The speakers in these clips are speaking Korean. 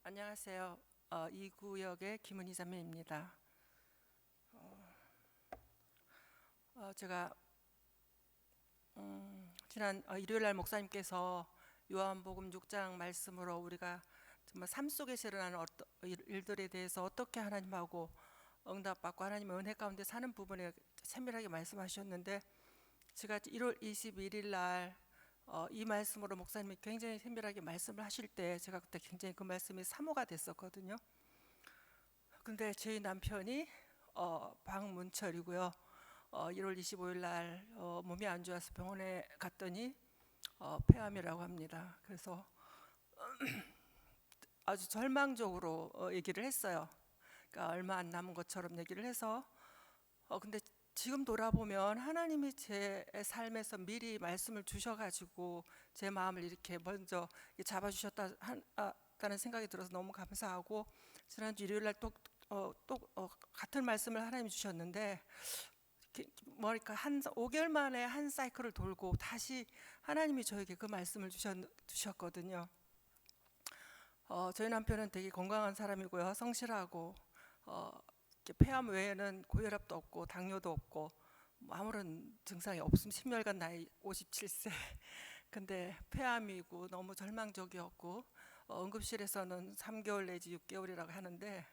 안녕하세요. 이 구역의 김은희 자매입니다. 제가 지난 일요일 날 목사님께서 요한복음 6장 말씀으로 우리가 정말 삶 속에서 일어나는 일들에 대해서 어떻게 하나님하고 응답받고 하나님의 은혜 가운데 사는 부분에 세밀하게 말씀하셨는데, 제가 1월 21일 날 이 말씀으로 목사님이 굉장히 세밀하게 말씀을 하실 때 제가 그때 굉장히 그 말씀이 사모가 됐었거든요. 근데 저희 남편이 박문철이고요. 1월 25일 날 몸이 안 좋아서 병원에 갔더니 폐암이라고 합니다. 그래서 아주 절망적으로 얘기를 했어요. 그러니까 얼마 안 남은 것처럼 얘기를 해서 근데 지금 돌아보면 하나님이 제 삶에서 미리 말씀을 주셔가지고 제 마음을 이렇게 먼저 잡아주셨다는 생각이 들어서 너무 감사하고, 지난주 일요일 날 또 같은 말씀을 하나님이 주셨는데, 뭐랄까 한 5개월 만에 한 사이클을 돌고 다시 하나님이 저에게 그 말씀을 주셨거든요. 저희 남편은 되게 건강한 사람이고요, 성실하고 폐암 외에는 고혈압도 없고 당뇨도 없고 뭐 아무런 증상이 없음. 심혈관 나이 57세. 근데 폐암이고 너무 절망적이었고 응급실에서는 3개월 내지 6개월이라고 하는데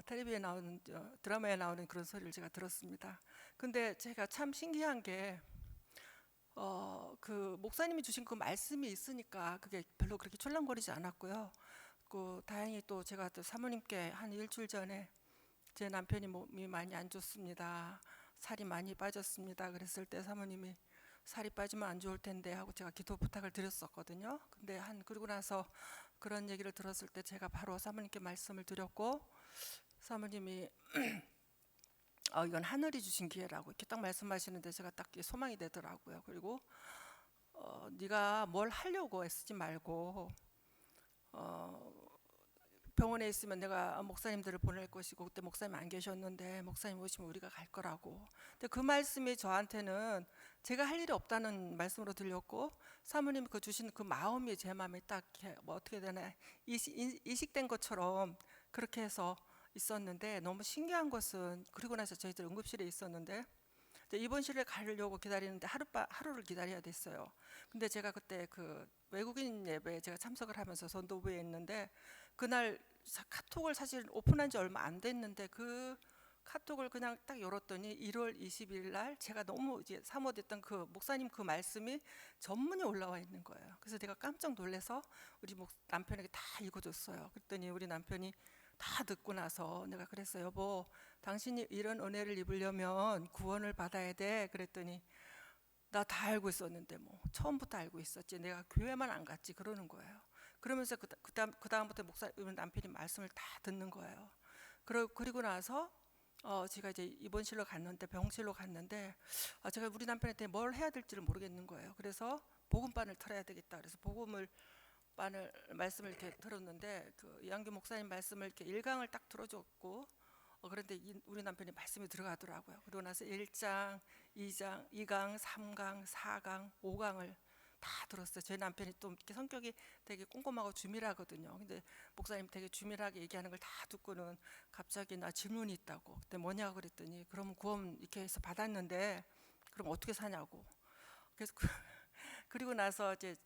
텔레비에 나오는 드라마에 나오는 그런 소리를 제가 들었습니다. 근데 제가 참 신기한 게 그 목사님이 주신 그 말씀이 있으니까 그게 별로 그렇게 촐랑거리지 않았고요. 그 다행히 또 제가 또 사모님께 한 일주일 전에 제 남편이 몸이 많이 안 좋습니다, 살이 많이 빠졌습니다 그랬을 때 사모님이 살이 빠지면 안 좋을 텐데 하고 제가 기도 부탁을 드렸었거든요. 근데 그러고 나서 그런 얘기를 들었을 때 제가 바로 사모님께 말씀을 드렸고, 사모님이 이건 하늘이 주신 기회라고 이렇게 딱 말씀하시는데 제가 딱 소망이 되더라고요. 그리고 네가 뭘 하려고 애쓰지 말고 병원에 있으면 내가 목사님들을 보낼 것이고, 그때 목사님 안 계셨는데 목사님 오시면 우리가 갈 거라고. 근데 그 말씀이 저한테는 제가 할 일이 없다는 말씀으로 들렸고, 사모님이 그 주신 그 마음이 제 마음에 딱 뭐 어떻게 되나 이식된 것처럼 그렇게 해서 있었는데, 너무 신기한 것은 그리고 나서 저희들 응급실에 있었는데 입원실에 가려고 기다리는데 하루를 기다려야 됐어요. 근데 제가 그때 그 외국인 예배에 제가 참석을 하면서 전도부에 있는데, 그날 카톡을 사실 오픈한 지 얼마 안 됐는데 그 카톡을 그냥 딱 열었더니 1월 20일 날 제가 너무 이제 사모됐던 그 목사님 그 말씀이 전문이 올라와 있는 거예요. 그래서 내가 깜짝 놀라서 우리 남편에게 다 읽어줬어요. 그랬더니 우리 남편이 다 듣고 나서 내가 그랬어요. 여보, 당신이 이런 은혜를 입으려면 구원을 받아야 돼. 그랬더니 나 다 알고 있었는데 뭐 처음부터 알고 있었지, 내가 교회만 안 갔지, 그러는 거예요. 그러면서 그다음부터 남편이 말씀을 다 듣는 거예요. 그리고 나서 제가 이제 입원실로 갔는데, 병실로 갔는데 제가 우리 남편한테 뭘 해야 될지를 모르겠는 거예요. 그래서 복음반을 틀어야 되겠다. 그래서 복음을 반을 말씀을 이렇게 들었는데 그 이한규 목사님 말씀을 이렇게 1강을 딱 들어줬고, 그런데 우리 남편이 말씀이 들어가더라고요. 그러고 나서 1장, 2장, 2강, 3강, 4강, 5강을 다 들었어요. 제 남편이 또 이렇게 성격이 되게 꼼꼼하고 주밀하거든요. 근데 목사님 되게 주밀하게 얘기하는 걸 다 듣고는 갑자기 나 질문이 있다고. 그때 뭐냐고 그랬더니 그럼 구원 이렇게 해서 받았는데 그럼 어떻게 사냐고. 그래서 그리고 나서 이제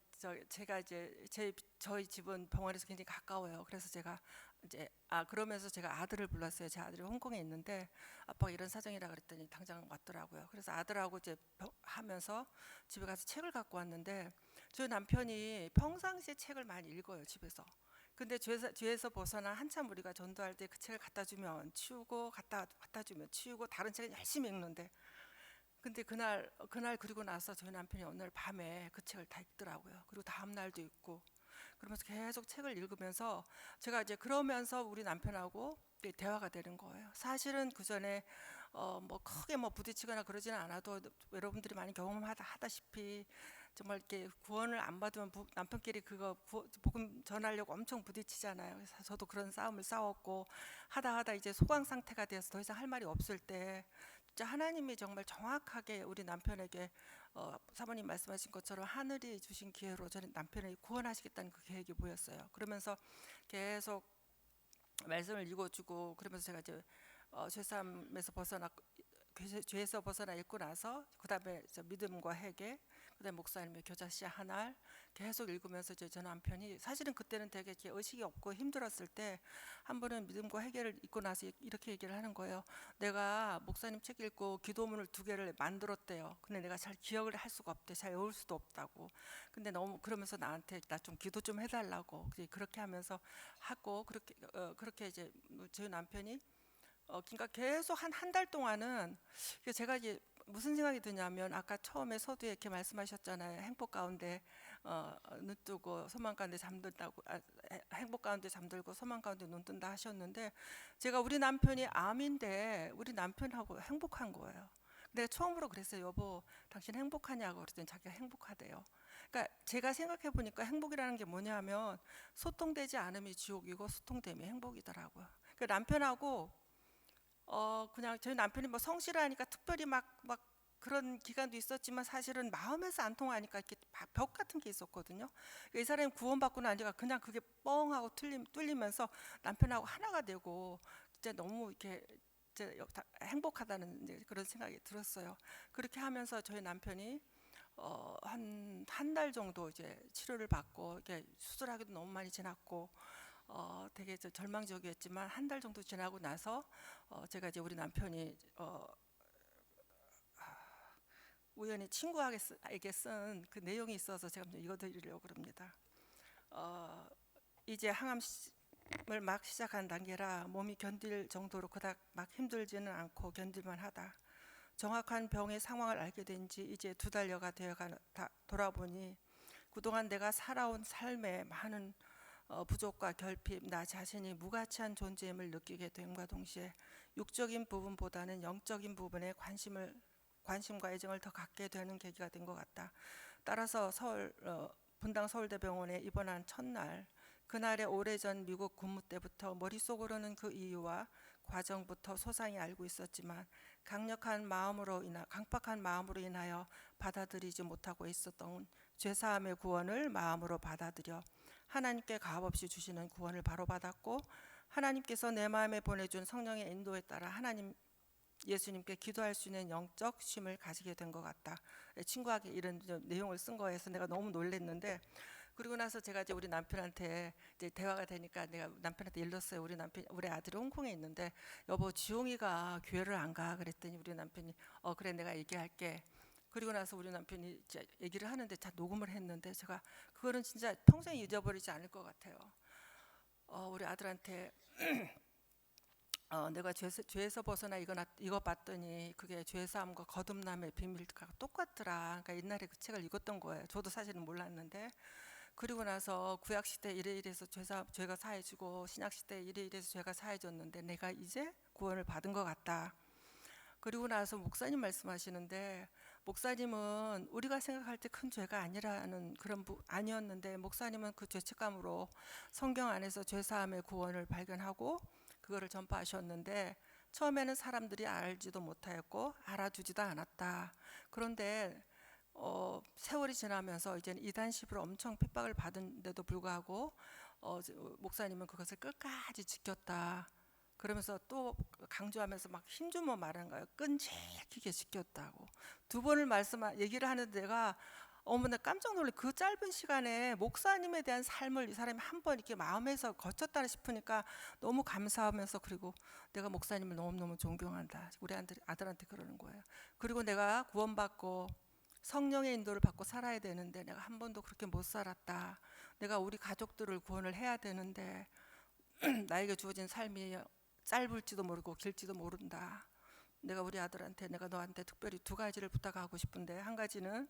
제가 이제 저희 집은 병원에서 굉장히 가까워요. 그래서 제가 이제 그러면서 제가 아들을 불렀어요. 제 아들이 홍콩에 있는데 아빠가 이런 사정이라 그랬더니 당장 왔더라고요. 그래서 아들하고 이제 하면서 집에 가서 책을 갖고 왔는데, 저희 남편이 평상시에 책을 많이 읽어요, 집에서. 근데 뒤에서 벗어나 한참 우리가 전도할 때 그 책을 갖다 주면 치우고, 갖다 주면 치우고, 다른 책은 열심히 읽는데, 근데 그날 그리고 나서 저희 남편이 어느 날 밤에 그 책을 다 읽더라고요. 그리고 다음 날도 읽고, 그러면서 계속 책을 읽으면서 제가 이제 그러면서 우리 남편하고 대화가 되는 거예요. 사실은 그 전에 뭐 크게 뭐 부딪히거나 그러지는 않아도 여러분들이 많이 경험하다시피 정말 이렇게 구원을 안 받으면 남편끼리 그거 복음 전하려고 엄청 부딪히잖아요. 그래서 저도 그런 싸움을 싸웠고 하다 이제 소강 상태가 돼서 더 이상 할 말이 없을 때 진짜 하나님이 정말 정확하게 우리 남편에게 사모님 말씀하신 것처럼 하늘이 주신 기회로 저는 남편을 구원하시겠다는 그 계획이 보였어요. 그러면서 계속 말씀을 읽어주고, 그러면서 제가 이제 죄사함에서 벗어나 죄에서 벗어나 읽고 나서 그다음에 믿음과 회개, 그다음에 목사님의 교자씨 하나 계속 읽으면서 이제 저 남편이 사실은 그때는 되게 이렇게 의식이 없고 힘들었을 때 한 번은 믿음과 회개를 읽고 나서 이렇게 얘기를 하는 거예요. 내가 목사님 책 읽고 기도문을 2개를 만들었대요. 근데 내가 잘 기억을 할 수가 없대. 잘 외울 수도 없다고. 근데 너무 그러면서 나한테 나 좀 기도 좀 해달라고 그렇게 하면서 하고, 그렇게 이제 저희 남편이 그러니까 계속 한 달 동안은 제가 이제 무슨 생각이 드냐면, 아까 처음에 서두에 이렇게 말씀하셨잖아요. 행복 가운데 눈 뜨고 소망 가운데 잠든다고, 행복 가운데 잠들고 소망 가운데 눈 뜬다 하셨는데, 제가 우리 남편이 암인데 우리 남편하고 행복한 거예요. 내가 처음으로 그랬어요. 여보, 당신 행복하냐고 그랬더니 자기가 행복하대요. 그러니까 제가 생각해 보니까 행복이라는 게 뭐냐면, 소통되지 않음이 지옥이고 소통됨이 행복이더라고요. 그 남편하고 그냥 저희 남편이 뭐 성실하니까 특별히 막 그런 기간도 있었지만, 사실은 마음에서 안 통하니까 이렇게 벽 같은 게 있었거든요. 이 사람이 구원받고 나니까 그냥 그게 뻥하고 뚫리면서 남편하고 하나가 되고, 진짜 너무 이렇게 이제 행복하다는 이제 그런 생각이 들었어요. 그렇게 하면서 저희 남편이 한 달 정도 이제 치료를 받고, 이렇게 수술하기도 너무 많이 지났고, 되게 절망적이었지만 한 달 정도 지나고 나서 제가 이제 우리 남편이 우연히 친구에게 쓴 그 내용이 있어서 제가 읽어드리려고 그럽니다. 이제 항암을 막 시작한 단계라 몸이 견딜 정도로 그닥 막 힘들지는 않고 견딜만 하다. 정확한 병의 상황을 알게 된 지 이제 2달여가 되어가 돌아보니, 그동안 내가 살아온 삶의 많은 부족과 결핍, 나 자신이 무가치한 존재임을 느끼게 됨과 동시에 육적인 부분보다는 영적인 부분에 관심과 애정을 더 갖게 되는 계기가 된 것 같다. 따라서 분당 서울대병원에 입원한 첫날, 그날의 오래전 미국 근무 때부터 머릿속으로는 그 이유와 과정부터 소상히 알고 있었지만, 강박한 마음으로 인하여 받아들이지 못하고 있었던 죄사함의 구원을 마음으로 받아들여 하나님께 값없이 주시는 구원을 바로 받았고, 하나님께서 내 마음에 보내준 성령의 인도에 따라 예수님께 기도할 수 있는 영적 쉼을 가지게 된 것 같다. 친구에게 이런 내용을 쓴 거에서 내가 너무 놀랐는데, 그리고 나서 제가 이제 우리 남편한테 이제 대화가 되니까 내가 남편한테 일렀어요. 우리 아들이 홍콩에 있는데, 여보, 지용이가 교회를 안 가. 그랬더니 우리 남편이 그래, 내가 얘기할게. 그리고 나서 우리 남편이 이제 얘기를 하는데 다 녹음을 했는데, 제가 그거는 진짜 평생 잊어버리지 않을 것 같아요. 우리 아들한테 내가 죄에서 벗어나 이거 봤더니 그게 죄사함과 거듭남의 비밀과 똑같더라. 그러니까 옛날에 그 책을 읽었던 거예요. 저도 사실은 몰랐는데, 그리고 나서 구약 시대 이래서 죄가 사해지고, 신약 시대 이래서 죄가 사해졌는데 내가 이제 구원을 받은 것 같다. 그리고 나서 목사님 말씀하시는데, 목사님은 우리가 생각할 때 큰 죄가 아니었는데, 목사님은 그 죄책감으로 성경 안에서 죄사함의 구원을 발견하고 그거를 전파하셨는데, 처음에는 사람들이 알지도 못하였고 알아주지도 않았다. 그런데 세월이 지나면서 이제는 이단식으로 엄청 핍박을 받은데도 불구하고 목사님은 그것을 끝까지 지켰다. 그러면서 또 강조하면서 막 힘주며 말하는 거예요. 끈질기게 지켰다고. 2번을 얘기를 하는데, 내가 어머나 깜짝 놀래. 그 짧은 시간에 목사님에 대한 삶을 이 사람이 한 번 이렇게 마음에서 거쳤다 싶으니까 너무 감사하면서, 그리고 내가 목사님을 너무너무 존경한다. 우리 아들한테 그러는 거예요. 그리고 내가 구원받고 성령의 인도를 받고 살아야 되는데 내가 한 번도 그렇게 못 살았다. 내가 우리 가족들을 구원을 해야 되는데 나에게 주어진 삶이 짧을지도 모르고 길지도 모른다. 내가 우리 아들한테, 내가 너한테 특별히 2가지를 부탁하고 싶은데, 한 가지는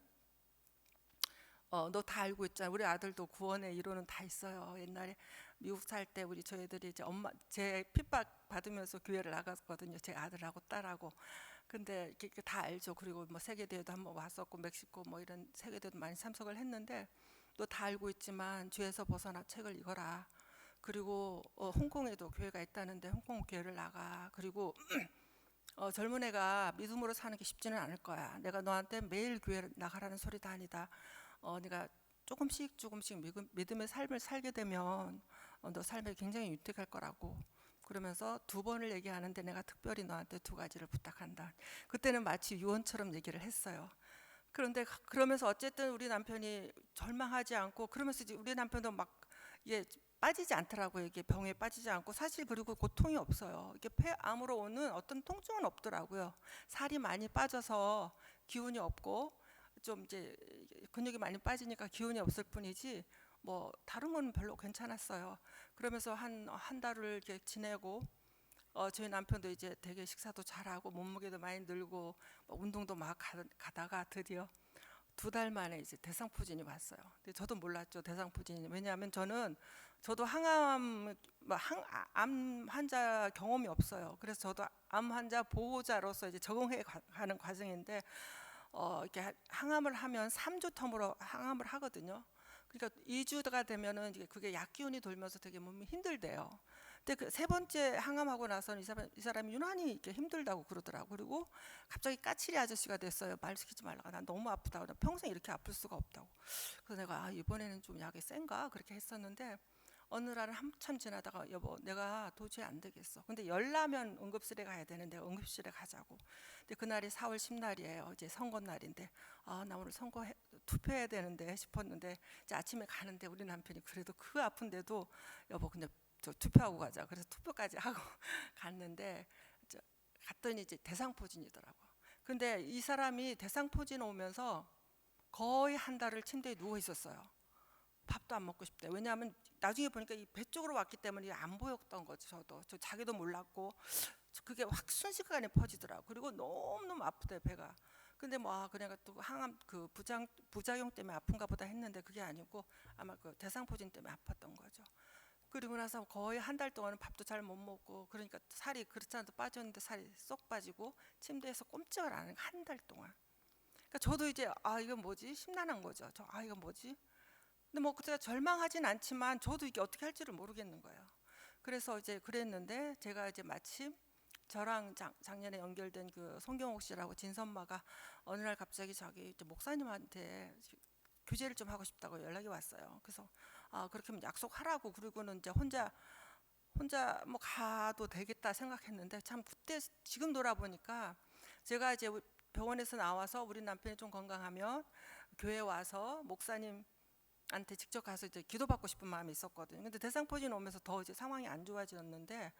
너 다 알고 있잖아. 우리 아들도 구원의 이론은 다 있어요. 옛날에 미국 살 때 저희 애들이 이제 제 핍박 받으면서 교회를 나갔거든요. 제 아들하고 딸하고. 근데 이렇게 다 알죠. 그리고 뭐 세계대회도 한번 왔었고, 멕시코 뭐 이런 세계대회도 많이 참석을 했는데, 너 다 알고 있지만 죄에서 벗어나 책을 읽어라. 그리고 홍콩에도 교회가 있다는데 홍콩 교회를 나가. 그리고 젊은 애가 믿음으로 사는 게 쉽지는 않을 거야. 내가 너한테 매일 교회 나가라는 소리도 아니다. 네가 조금씩 조금씩 믿음의 삶을 살게 되면 너 삶에 굉장히 유택할 거라고. 그러면서 두 번을 얘기하는데 내가 특별히 너한테 두 가지를 부탁한다. 그때는 마치 유언처럼 얘기를 했어요. 그런데 그러면서 어쨌든 우리 남편이 절망하지 않고, 그러면서 이제 우리 남편도 막 이게 빠지지 않더라고요. 이게 병에 빠지지 않고, 사실 그리고 고통이 없어요. 이게 폐암으로 오는 어떤 통증은 없더라고요. 살이 많이 빠져서 기운이 없고 좀 이제 근육이 많이 빠지니까 기운이 없을 뿐이지 뭐 다른 건 별로 괜찮았어요. 그러면서 한 달을 이렇게 지내고 저희 남편도 이제 되게 식사도 잘하고 몸무게도 많이 늘고 운동도 막 가다가 드디어 두 달 만에 이제 대상포진이 왔어요. 근데 저도 몰랐죠, 대상포진이. 왜냐하면 저도 항암 암 환자 경험이 없어요. 그래서 저도 암 환자 보호자로서 이제 적응해 가는 과정인데 이렇게 항암을 하면 3주 텀으로 항암을 하거든요. 그러니까 2주가 되면은 이제 그게 약기운이 돌면서 되게 몸이 힘들대요. 근데 그 세 번째 항암하고 나서는 이 사람이 유난히 이렇게 힘들다고 그러더라고. 그리고 갑자기 까칠이 아저씨가 됐어요. 말 시키지 말라고. 난 너무 아프다고. 나 평생 이렇게 아플 수가 없다고. 그래서 내가 이번에는 좀 약이 센가 그렇게 했었는데, 어느 날은 한참 지나다가 여보 내가 도저히 안 되겠어. 근데 열나면 응급실에 가야 되는데 응급실에 가자고. 근데 그날이 4월 10날이에요. 이제 선거 날인데 나 오늘 선거 투표해야 되는데 싶었는데, 이제 아침에 가는데 우리 남편이 그래도 그 아픈데도 여보 근데 저 투표하고 가자. 그래서 투표까지 하고 갔는데 갔더니 이제 대상포진이더라고. 근데 이 사람이 대상포진 오면서 거의 한 달을 침대에 누워 있었어요. 밥도 안 먹고 싶대. 왜냐하면 나중에 보니까 이 배 쪽으로 왔기 때문에 안 보였던 거죠. 저 자기도 몰랐고 그게 확 순식간에 퍼지더라고. 그리고 너무너무 아프대 배가. 근데 뭐 그냥 또 항암 그 부작용 때문에 아픈가 보다 했는데 그게 아니고 아마 그 대상포진 때문에 아팠던 거죠. 그리고 나서 거의 한 달 동안은 밥도 잘 못 먹고, 그러니까 살이 그렇지 않아도 빠졌는데 살이 쏙 빠지고 침대에서 꼼짝을 안 하는 한 달 동안. 그러니까 저도 이제 이건 뭐지 심란한 거죠. 이건 뭐지. 근데 뭐 그때가 절망하진 않지만 저도 이게 어떻게 할지를 모르겠는 거예요. 그래서 이제 그랬는데 제가 이제 마침 저랑 작년에 연결된 그 송경옥 씨라고 진선마가 어느 날 갑자기 자기 이제 목사님한테 교제를 좀 하고 싶다고 연락이 왔어요. 그래서 그렇게 하면 약속하라고. 그리고는 이제 혼자 뭐 가도 되겠다 생각했는데, 참 그때 지금 돌아보니까 제가 이제 병원에서 나와서 우리 남편이 좀 건강하면 교회 와서 목사님한테 직접 가서 이제 기도받고 싶은 마음이 있었거든요. 근데 대상포진 오면서 더 이제 상황이 안 좋아졌는데,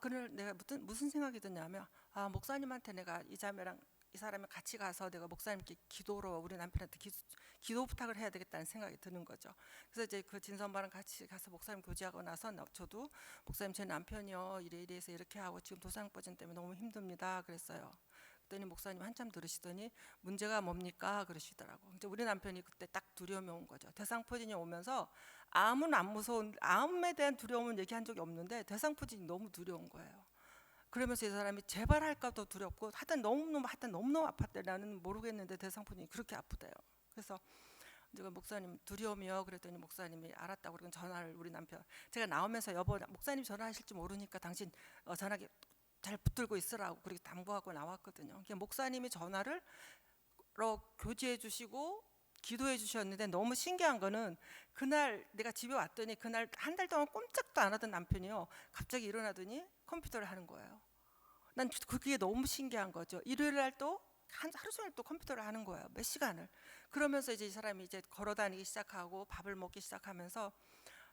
그날 내가 무슨 생각이 드냐면, 목사님한테 내가 이 자매랑 이 사람이 같이 가서 내가 목사님께 기도로 우리 남편한테 기도 부탁을 해야 되겠다는 생각이 드는 거죠. 그래서 이제 그 진선바랑 같이 가서 목사님 교제하고 나서 저도 목사님 제 남편이요 이래 해서 이렇게 하고 지금 도상포진 때문에 너무 힘듭니다 그랬어요. 그랬더니 목사님 한참 들으시더니 문제가 뭡니까 그러시더라고. 이제 우리 남편이 그때 딱 두려움이 온 거죠. 대상포진이 오면서 암은 안 무서운, 암에 대한 두려움은 얘기한 적이 없는데 대상포진이 너무 두려운 거예요. 그러면서 이 사람이 재발할까도 두렵고 하여튼 너무너무 아팠대. 나는 모르겠는데 대상포진이 그렇게 아프대요. 그래서 제가 목사님 두려움이요 그랬더니 목사님이 알았다고. 그러고 전화를 우리 남편, 제가 나오면서 여보 목사님 전화하실지 모르니까 당신 전화기 잘 붙들고 있으라고 그렇게 당부하고 나왔거든요. 목사님이 전화를 교제해 주시고 기도해 주셨는데, 너무 신기한 거는 그날 내가 집에 왔더니 그날 한 달 동안 꼼짝도 안 하던 남편이요 갑자기 일어나더니 컴퓨터를 하는 거예요. 난 그게 너무 신기한 거죠. 일요일 날 또 하루 종일 또 컴퓨터를 하는 거예요. 몇 시간을. 그러면서 이제 이 사람이 이제 걸어 다니기 시작하고 밥을 먹기 시작하면서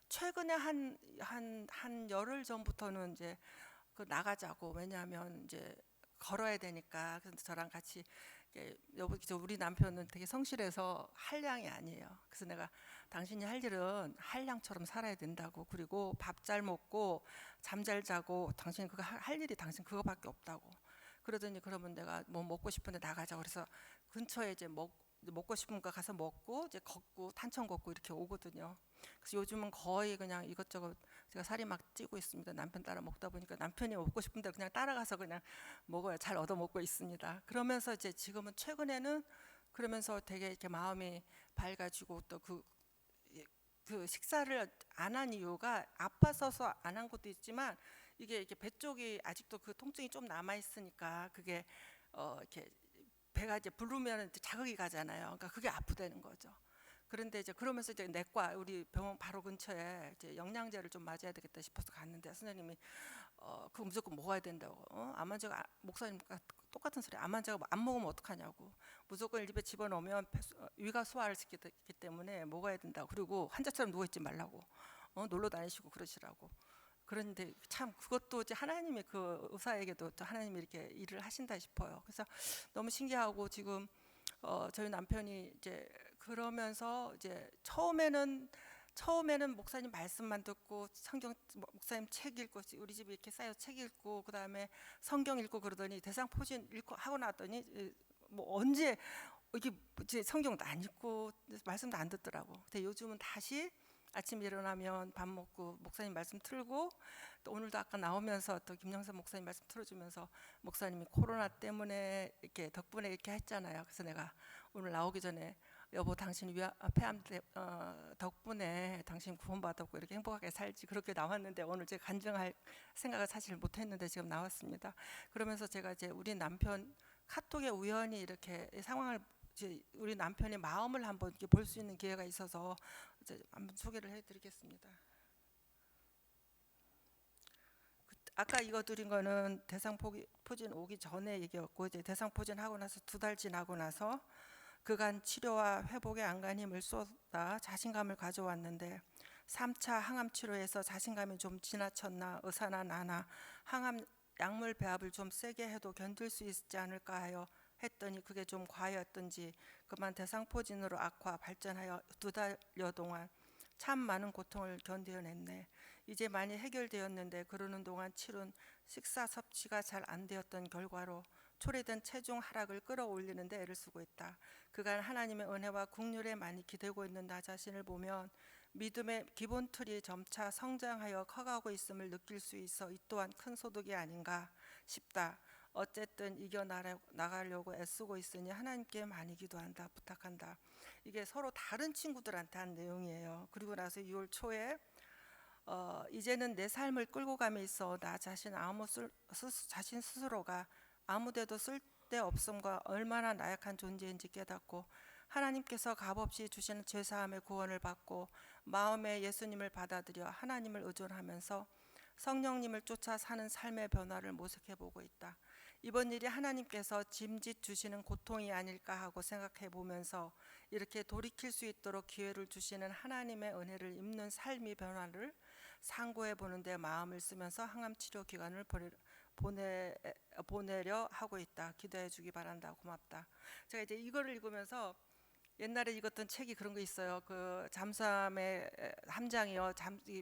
최근에 한 열흘 전부터는 이제 나가자고. 왜냐하면 이제 걸어야 되니까. 그래서 저랑 같이 여보 우리 남편은 되게 성실해서 한량이 아니에요. 그래서 내가 당신이 할 일은 한량처럼 살아야 된다고. 그리고 밥 잘 먹고 잠 잘 자고 당신 그거 할 일이 당신 그거밖에 없다고. 그러더니 그러면 내가 뭐 먹고 싶은데 나가자. 그래서 근처에 이제 먹고 싶은 거 가서 먹고 이제 걷고 탄천 걷고 이렇게 오거든요. 그래서 요즘은 거의 그냥 이것저것 제가 살이 막 찌고 있습니다. 남편 따라 먹다 보니까 남편이 먹고 싶은데 그냥 따라가서 그냥 먹어요. 잘 얻어 먹고 있습니다. 그러면서 이제 지금은 최근에는 그러면서 되게 이렇게 마음이 밝아지고 또 그 식사를 안 한 이유가 아파서서 안 한 것도 있지만 이게 배 쪽이 아직도 그 통증이 좀 남아 있으니까 그게 이렇게 배가 이제 부르면 이제 자극이 가잖아요. 그러니까 그게 아프다는 거죠. 그런데 이제 그러면서 이제 내과 우리 병원 바로 근처에 이제 영양제를 좀 맞아야 되겠다 싶어서 갔는데 선생님이 그거 무조건 먹어야 된다고. 암 환자가 목사님과 똑같은 소리. 암 환자가 안 먹으면 어떡하냐고. 무조건 입에 집어넣으면 위가 소화를 시키기 때문에 먹어야 된다고. 그리고 환자처럼 누워 있지 말라고. 놀러 다니시고 그러시라고. 그런데 참 그것도 이제 하나님의 그 의사에게도 또 하나님이 이렇게 일을 하신다 싶어요. 그래서 너무 신기하고 지금 저희 남편이 이제 그러면서 이제 처음에는 목사님 말씀만 듣고 성경 목사님 책 읽고 우리 집에 이렇게 쌓여 책 읽고 그다음에 성경 읽고 그러더니 대상포진 읽고 하고 나더니 뭐 언제 이게 이제 성경도 안 읽고 말씀도 안 듣더라고. 근데 요즘은 다시 아침 일어나면 밥 먹고 목사님 말씀 틀고 또 오늘도 아까 나오면서 또 김영선 목사님 말씀 틀어주면서 목사님이 코로나 때문에 이렇게 덕분에 이렇게 했잖아요. 그래서 내가 오늘 나오기 전에 여보 당신 폐암 덕분에 당신 구원받았고 이렇게 행복하게 살지 그렇게 나왔는데 오늘 제가 간증할 생각을 사실 못했는데 지금 나왔습니다. 그러면서 제가 이제 우리 남편 카톡에 우연히 이렇게 상황을 이제 우리 남편의 마음을 한번 이렇게 볼 수 있는 기회가 있어서 이제 한번 소개를 해드리겠습니다. 아까 이거 드린 거는 대상포진 오기 전에 얘기였고 이제 대상포진하고 나서 2달 지나고 나서 그간 치료와 회복에 안간 힘을 쏟아 자신감을 가져왔는데 3차 항암 치료에서 자신감이 좀 지나쳤나 의사나 나나 항암 약물 배합을 좀 세게 해도 견딜 수 있지 않을까 하여 했더니 그게 좀 과했던지 그만 대상포진으로 악화 발전하여 2달여 동안 참 많은 고통을 견뎌냈네. 이제 많이 해결되었는데 그러는 동안 치룬 식사 섭취가 잘 안 되었던 결과로 초래된 체중 하락을 끌어올리는 데 애를 쓰고 있다. 그간 하나님의 은혜와 국률에 많이 기대고 있는 나 자신을 보면 믿음의 기본 틀이 점차 성장하여 커가고 있음을 느낄 수 있어 이 또한 큰 소득이 아닌가 싶다. 어쨌든 이겨나가려고 애쓰고 있으니 하나님께 많이 기도한다. 부탁한다. 이게 서로 다른 친구들한테 한 내용이에요. 그리고 나서 6월 초에 이제는 내 삶을 끌고 감에 있어 나 자신 자신 스스로가 아무데도 쓸데없음과 얼마나 나약한 존재인지 깨닫고 하나님께서 값없이 주시는 죄사함의 구원을 받고 마음에 예수님을 받아들여 하나님을 의존하면서 성령님을 쫓아 사는 삶의 변화를 모색해보고 있다. 이번 일이 하나님께서 짐짓 주시는 고통이 아닐까 하고 생각해 보면서 이렇게 돌이킬 수 있도록 기회를 주시는 하나님의 은혜를 입는 삶의 변화를 상고해 보는데 마음을 쓰면서 항암 치료 기간을 보내려 하고 있다. 기도해 주기 바란다. 고맙다. 제가 이제 이거를 읽으면서 옛날에 읽었던 책이 그런 거 있어요. 그 잠수함의 함장이요.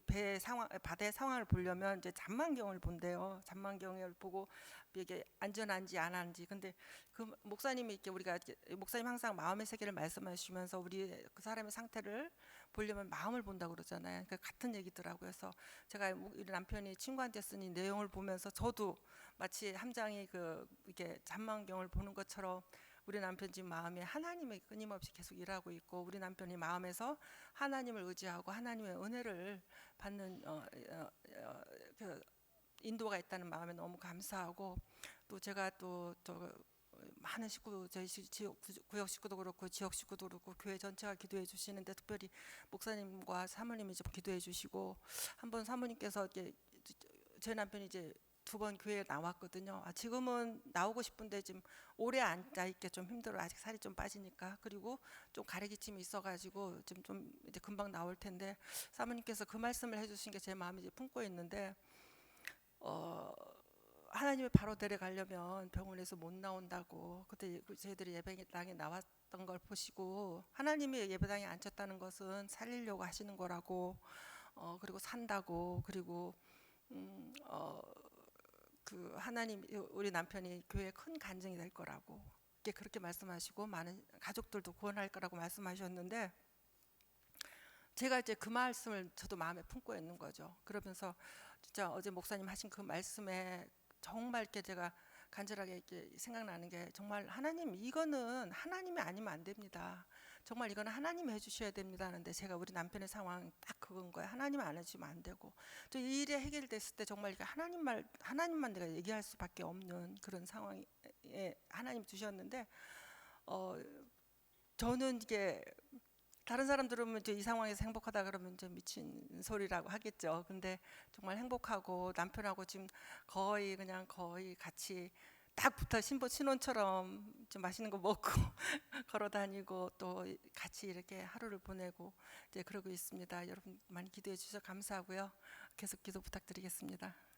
배 상황, 바다의 상황을 보려면 이제 잠만경을 본대요. 잠만경을 보고 이게 안전한지 안 한지. 근데 그 목사님이 이렇게 우리가 목사님 항상 마음의 세계를 말씀하시면서 우리 그 사람의 상태를 보려면 마음을 본다고 그러잖아요. 그러니까 같은 얘기더라고요. 그래서 제가 우리 남편이 친구한테 쓴 이 내용을 보면서 저도 마치 함장이 그 이렇게 잠만경을 보는 것처럼 우리 남편 지금 마음에 하나님이 끊임없이 계속 일하고 있고 우리 남편이 마음에서 하나님을 의지하고 하나님의 은혜를 받는 그 인도가 있다는 마음에 너무 감사하고 또 제가 또 많은 식구 저희 구역 식구도 그렇고 지역 식구도 그렇고 교회 전체가 기도해 주시는데 특별히 목사님과 사모님이 좀 기도해 주시고 한번 사모님께서 이제 제 남편이 이제 2번 교회에 나왔거든요. 지금은 나오고 싶은데 지금 오래 앉아 있기 좀 힘들어. 아직 살이 좀 빠지니까. 그리고 좀 가래기침이 있어가지고 지금 좀 이제 금방 나올 텐데 사모님께서 그 말씀을 해주신 게 제 마음에 이제 품고 있는데 하나님이 바로 데려가려면 병원에서 못 나온다고. 그때 저희들이 예배당에 나왔던 걸 보시고 하나님이 예배당에 앉혔다는 것은 살리려고 하시는 거라고. 그리고 산다고. 그리고 그 하나님 우리 남편이 교회에 큰 간증이 될 거라고 그렇게 말씀하시고 많은 가족들도 구원할 거라고 말씀하셨는데 제가 이제 그 말씀을 저도 마음에 품고 있는 거죠. 그러면서 진짜 어제 목사님 하신 그 말씀에 정말 이렇게 제가 간절하게 이렇게 생각나는 게 정말 하나님 이거는 하나님이 아니면 안 됩니다. 정말 이건 하나님이 해주셔야 됩니다 하는데 제가 우리 남편의 상황 딱 그건 거예요. 하나님 안 해주면 안 되고 또 이 일이 해결됐을 때 정말 이게 하나님만 내가 얘기할 수밖에 없는 그런 상황에 하나님 두셨는데 어, 저는 이게 다른 사람 들으면 이제 이 상황에서 행복하다 그러면 이제 미친 소리라고 하겠죠. 근데 정말 행복하고 남편하고 지금 거의 같이 딱 붙어 신혼처럼 좀 맛있는 거 먹고 걸어 다니고 또 같이 이렇게 하루를 보내고 이제 그러고 있습니다. 여러분 많이 기도해 주셔서 감사하고요. 계속 기도 부탁드리겠습니다.